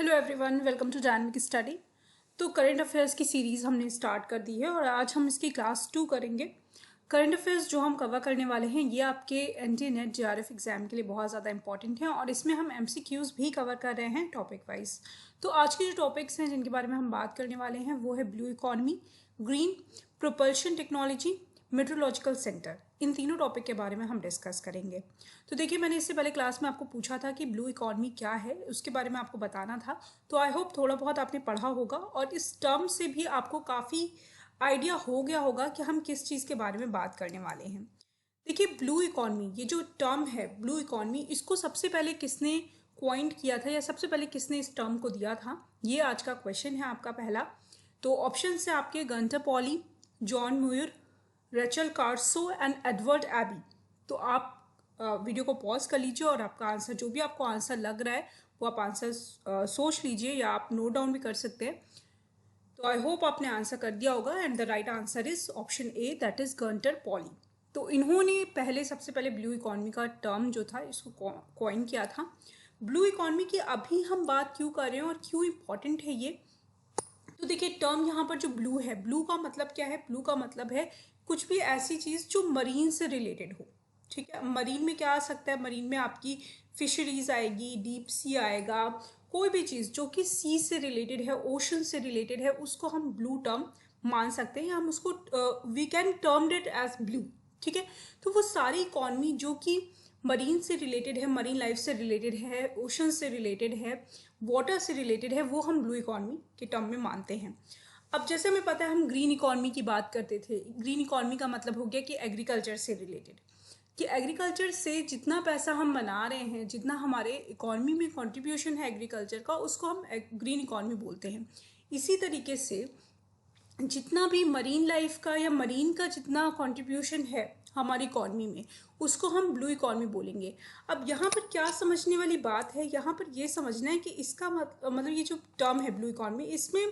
Hello everyone, welcome to dynamic study. तो current affairs की series हमने स्टार्ट कर दी है और आज हम इसकी क्लास 2 करेंगे। करंट अफेयर्स जो हम कवर करने वाले हैं ये आपके एनटी नेट जेआरएफ एग्जाम के लिए बहुत ज़्यादा इंपॉर्टेंट हैं और इसमें हम एमसीक्यूज़ भी कवर कर रहे हैं टॉपिक वाइज। तो आज के जो टॉपिक्स हैं जिनके बारे में हम बात करने वाले हैं वो है blue economy, green propulsion technology, meteorological centre. इन तीनों टॉपिक के बारे में हम डिस्कस करेंगे। तो देखिए, मैंने इससे पहले क्लास में आपको पूछा था कि ब्लू इकॉनमी क्या है, उसके बारे में आपको बताना था। तो आई होप थोड़ा बहुत आपने पढ़ा होगा और इस टर्म से भी आपको काफ़ी आइडिया हो गया होगा कि हम किस चीज़ के बारे में बात करने वाले हैं। देखिए, ब्लू इकॉनमी, ये जो टर्म है ब्लू इकॉनमी, इसको सबसे पहले किसने क्वाइंट किया था या सबसे पहले किसने इस टर्म को दिया था, ये आज का क्वेश्चन है आपका पहला। तो ऑप्शन है आपके Gunter Pauli, John Muir, Rachel Carson and Edward Abbey. तो आप वीडियो को पॉज कर लीजिए और आपका आंसर, जो भी आपको आंसर लग रहा है वो आप आंसर सोच लीजिए या आप नोट डाउन भी कर सकते हैं। तो आई होप आपने आंसर कर दिया होगा and the right answer is option A, that is Günter poly. तो इन्होंने पहले सबसे पहले ब्लू इकॉनमी का टर्म जो था इसको कॉइन किया था। ब्लू इकॉनमी की अभी हम बात क्यों कर रहे हैं और क्यों इम्पॉर्टेंट है ये, तो देखिए टर्म यहाँ पर जो ब्लू है, ब्लू का मतलब क्या है? ब्लू का मतलब है कुछ भी ऐसी चीज़ जो मरीन से रिलेटेड हो। ठीक है, मरीन में क्या आ सकता है? मरीन में आपकी फिशरीज आएगी, डीप सी आएगा, कोई भी चीज़ जो कि सी से रिलेटेड है, ओशन से रिलेटेड है, उसको हम ब्लू टर्म मान सकते हैं या हम उसको we can termed it as blue. ठीक है, तो वो सारी इकॉनमी जो कि मरीन से रिलेटेड है, मरीन लाइफ से रिलेटेड है, ओशन से रिलेटेड है, वाटर से रिलेटेड है, वो हम ब्लू इकॉनमी के टर्म में मानते हैं। अब जैसे हमें पता है हम ग्रीन इकॉनमी की बात करते थे। ग्रीन इकॉनमी का मतलब हो गया कि एग्रीकल्चर से रिलेटेड, कि एग्रीकल्चर से जितना पैसा हम बना रहे हैं, जितना हमारे इकॉनमी में कंट्रीब्यूशन है एग्रीकल्चर का, उसको हम ग्रीन इकॉनमी बोलते हैं। इसी तरीके से जितना भी मरीन लाइफ का या मरीन का जितना कंट्रीब्यूशन है हमारी इकॉनमी में, उसको हम ब्लू इकॉनमी बोलेंगे। अब यहाँ पर क्या समझने वाली बात है, यहाँ पर ये समझना है कि इसका मतलब ये जो टर्म है ब्लू इकॉनमी, इसमें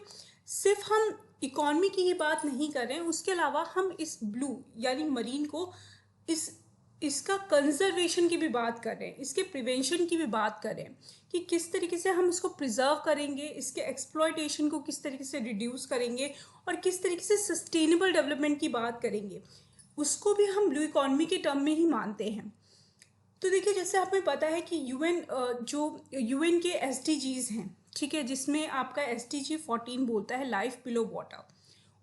सिर्फ हम इकॉनमी की ही बात नहीं कर रहे हैं, उसके अलावा हम इस ब्लू यानी मरीन को इसका कंजर्वेशन की भी बात कर रहे हैं, इसके प्रिवेंशन की भी बात कर रहे हैं कि किस तरीके से हम इसको प्रिजर्व करेंगे, इसके एक्सप्लॉयटेशन को किस तरीके से रिड्यूस करेंगे और किस तरीके से सस्टेनेबल डेवलपमेंट की बात करेंगे, उसको भी हम ब्लू इकॉनमी के टर्म में ही मानते हैं। तो देखिए, जैसे आपको पता है कि यूएन के एसडीजीज हैं, ठीक है, जिसमें आपका एसडीजी 14 बोलता है लाइफ बिलो वाटर,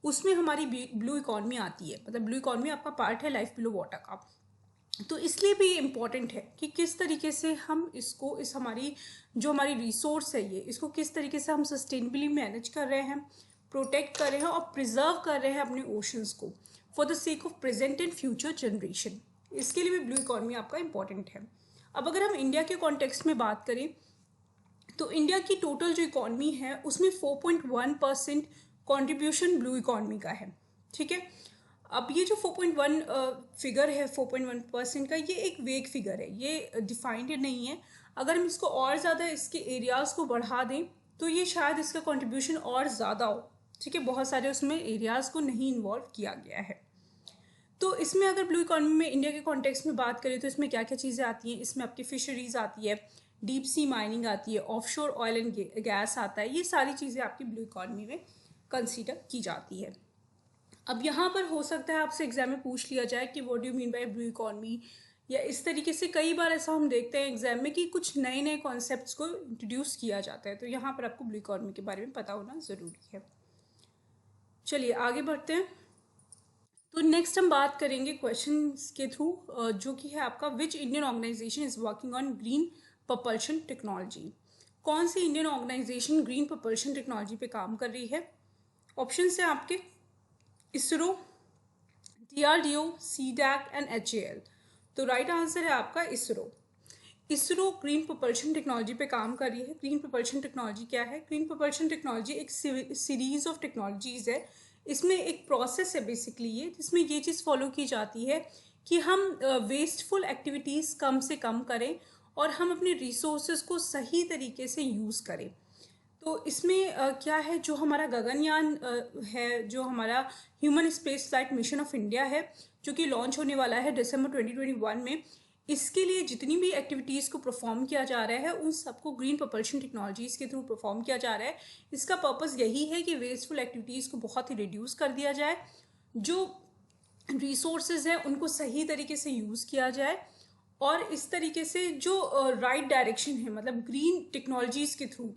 उसमें हमारी ब्लू इकॉनमी आती है। मतलब ब्लू इकॉनमी आपका पार्ट है लाइफ बिलो वाटर का। तो इसलिए भी इम्पॉर्टेंट है कि किस तरीके से हम इसको, इस हमारी जो हमारी रिसोर्स है ये, इसको किस तरीके से हम सस्टेनेबली मैनेज कर रहे हैं, प्रोटेक्ट कर रहे हैं और प्रिजर्व कर रहे हैं अपने ओशंस को for the sake of present and future generation. इसके लिए भी ब्लू इकॉनमी आपका इम्पॉर्टेंट है। अब अगर हम इंडिया के कॉन्टेक्स्ट में बात करें तो इंडिया की टोटल जो इकॉनमी है उसमें 4.1% कॉन्ट्रीब्यूशन ब्लू इकॉनमी का है। ठीक है, अब ये जो 4.1 फिगर है 4.1% का, ये एक वेग फिगर है, ये डिफाइंड नहीं है। अगर हम इसको और ज़्यादा इसके एरियाज़ को बढ़ा दें तो ये शायद इसका कंट्रीब्यूशन और ज़्यादा हो। ठीक है, बहुत सारे उसमें एरियाज़ को नहीं इन्वॉल्व किया गया है। तो इसमें अगर ब्लू इकॉनमी में इंडिया के कॉन्टेक्स्ट में बात करें तो इसमें क्या क्या चीज़ें आती हैं? इसमें आपकी फिशरीज आती है, डीप सी माइनिंग आती है, ऑफशोर ऑयल एंड गैस आता है। ये सारी चीज़ें आपकी ब्लू इकॉनमी में कंसीडर की जाती है। अब यहाँ पर हो सकता है आपसे एग्जाम में पूछ लिया जाए कि what do you mean by blue economy, या इस तरीके से कई बार ऐसा हम देखते हैं एग्जाम में कि कुछ नए नए कॉन्सेप्ट्स को इंट्रोड्यूस किया जाता है। तो यहाँ पर आपको ब्लू इकॉनमी के बारे में पता होना ज़रूरी है। चलिए आगे बढ़ते हैं। तो नेक्स्ट हम बात करेंगे क्वेश्चंस के थ्रू, जो कि है आपका which Indian organization is working on green propulsion technology. कौन सी Indian organization green propulsion technology पे काम कर रही है? ऑप्शन है आपके ISRO, DRDO, CDAC and HAL। तो राइट आंसर है आपका ISRO. ISRO green propulsion technology पे काम कर रही है। ग्रीन propulsion टेक्नोलॉजी क्या है? ग्रीन propulsion टेक्नोलॉजी एक सीरीज ऑफ टेक्नोलॉजीज है। इसमें एक प्रोसेस है बेसिकली ये, जिसमें ये चीज़ फॉलो की जाती है कि हम वेस्टफुल एक्टिविटीज़ कम से कम करें और हम अपने रिसोर्सेज को सही तरीके से यूज़ करें। तो इसमें क्या है, जो हमारा गगनयान है, जो हमारा human space flight mission of India है, जो कि लॉन्च होने वाला है दिसंबर 2021 में, इसके लिए जितनी भी एक्टिविटीज़ को परफॉर्म किया जा रहा है उन सबको ग्रीन प्रपल्शन टेक्नोलॉजीज़ के थ्रू परफॉर्म किया जा रहा है। इसका पर्पस यही है कि वेस्टफुल एक्टिविटीज़ को बहुत ही रिड्यूस कर दिया जाए, जो रिसोर्सेज हैं उनको सही तरीके से यूज़ किया जाए और इस तरीके से जो राइट डायरेक्शन है, मतलब ग्रीन टेक्नोलॉजीज़ के थ्रू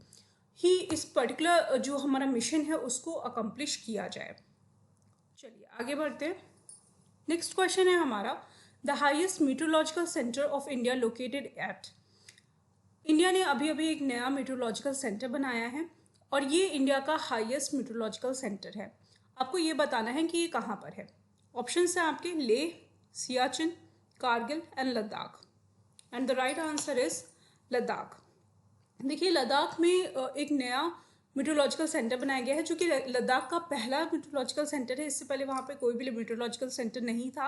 ही इस पर्टिकुलर जो हमारा मिशन है उसको अकम्प्लिश किया जाए। चलिए आगे बढ़ते हैं। नेक्स्ट क्वेश्चन है हमारा, the highest meteorological centre of India located at. India ने अभी अभी एक नया मीटरोलॉजिकल सेंटर बनाया है और ये इंडिया का हाईएस्ट मीटरोलॉजिकल सेंटर है। आपको ये बताना है कि ये कहाँ पर है। ऑप्शंस हैं आपके Leh, Siachen, Kargil and Ladakh, and the right answer is Ladakh. देखिए लद्दाख में एक नया मीटरोलॉजिकल सेंटर बनाया गया है जो कि लद्दाख का पहला मीटरोलॉजिकल सेंटर है। इससे पहले वहाँ पे कोई भी मीटरोलॉजिकल सेंटर नहीं था।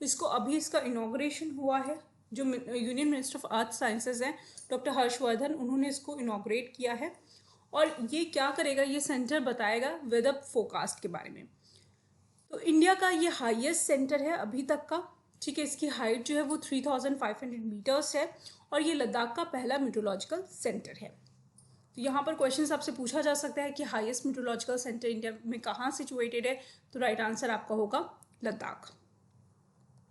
इसको अभी इसका इनॉग्रेशन हुआ है। जो union minister of earth sciences हैं डॉक्टर हर्षवर्धन, उन्होंने इसको इनॉग्रेट किया है। और ये क्या करेगा, ये सेंटर बताएगा वेदर फोरकास्ट के बारे में। तो इंडिया का ये हाईएस्ट सेंटर है अभी तक का, ठीक है। इसकी हाइट जो है वो 3500 मीटर्स है और ये लद्दाख का पहला मीटरोलॉजिकल सेंटर है। तो यहाँ पर क्वेश्चन आपसे पूछा जा सकता है कि हाईएस्ट मीटरोलॉजिकल सेंटर इंडिया में कहाँ सिचुएटेड है, तो राइट आंसर आपका होगा लद्दाख।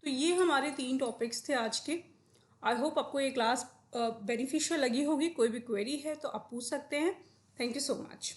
तो ये हमारे 3 टॉपिक्स थे आज के। आई होप आपको ये क्लास बेनिफिशियल लगी होगी। कोई भी क्वेरी है तो आप पूछ सकते हैं। Thank you so much.